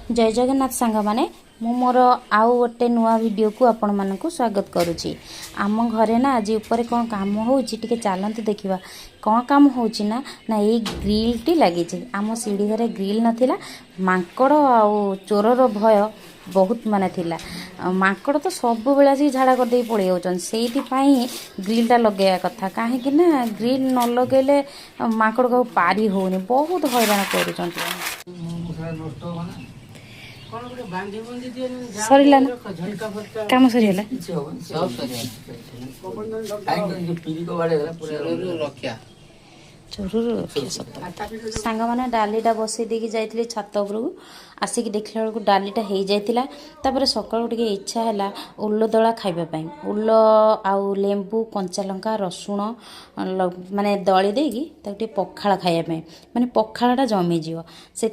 जय जगन्नाथ सांग माने मु मोर आउ गोटे नुआ वीडियो को आपण मानक स्वागत करुच्ची। आम घरे ना आज ऊपर कौन काम होची टिके चलते देखा कौन काम होची ना ना ये ग्रिल टी लगी आम सीढ़ी घरे ग्रिल नथिला मांकड़ आउ चोरर भय बहुत माने थिला। मांकड़ तो सब बेला से झाड़ा कर दे पड़े होचन से ग्रिलटा लगे कथा कहीं ना ग्रिल न लगेले मांकड़ को पारी होनी बहुत हैरान करुचन। सरिला ना काम सरीगला चोर सांग मैंने डालीटा बसई देकी जाइए छात उपरकू आसिक देखला बेलू डालीटा हो जाता सकाळू टिके इच्छा है उल्ल दला खाइबापी उल्ल आउ लेंबू कंचा लंका रसुण माने दली देकी ताके पखाळ खाइबापी माने पखाळटा जमीजीव से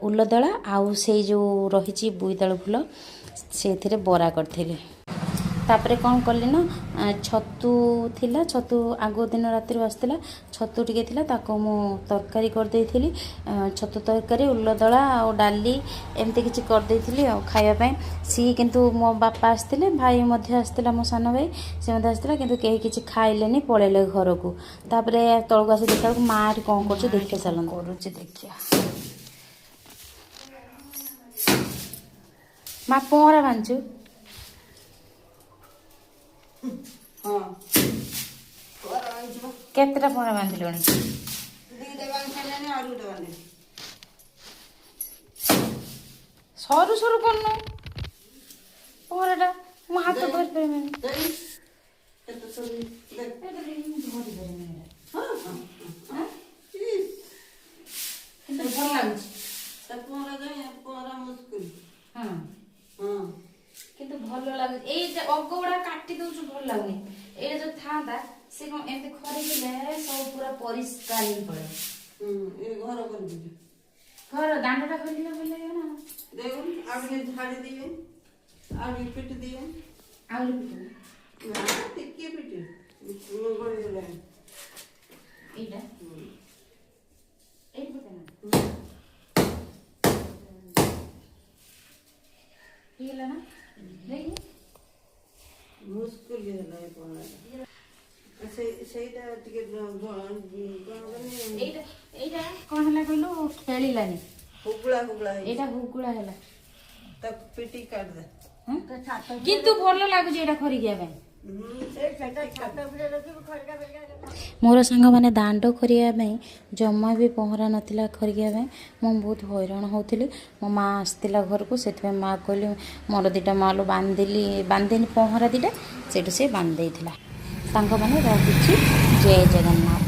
उल्ल दला आउ से जो रही बोईतालु फूल से बरा करथिले। तापरे कौन कली ना छतु थिला छतु आगो दिन राति आसला छतु टिके थिला ताको मु तरकारी कर देइथिली छतु तरकारी उल्ल दला और डाली एमती किछि कर देइथिली आ खाइबा पई सी किंतु मो बापा आस्तिले भाई मध्य आस्तिला मो सान भाई से मध्य आस्तिला किंतु केही किछि खाइलेनी पळेले घर को। तापरे तळको आसी देखा माँ कौन करछ देखे चलन करूछि देखिया माँ पोहरा बांचू केतटा पहरा बांधिलुणी सरू सरू करनु पहराटा मो हाथ धरि परिमेन किंतु भल लगे अग गुड़ा काटी दौचु भल लगुनि ये जो था से कौन एमती खरीदे सब पूरा परिष्कार ही पड़े घर दांडा खोल भल लगे ना झाड़ी दिए आगे पिट दिए आउरी टिके पिटे एटा एट पटे ना हेला ना नहीं मुश्किल है पहला ସେଇଟା ଟିକେ ଏଇଟା କଣ ହେଲା କହିଲୁ ଖେଳିଲାନି ହୁଗୁଳା ହୁଗୁଳା ଏଇଟା ହୁଗୁଳା ହେଲା ତାକୁ ପିଟି କାଟ ଦେ କିନ୍ତୁ ଭଲ ଲାଗୁଛି ଏଇଟା ଖରିକିବା ପାଇଁ। मोर सांग मैंने दांड खरिया जमा भी पहरा नाला खरिया मु बहुत हैरान होती मो माँ आसला घर को से माँ कहली मोर दीटा मालो बांधेनी पहरा दीटा से बांध देला। मैंने रही जय जगन्नाथ।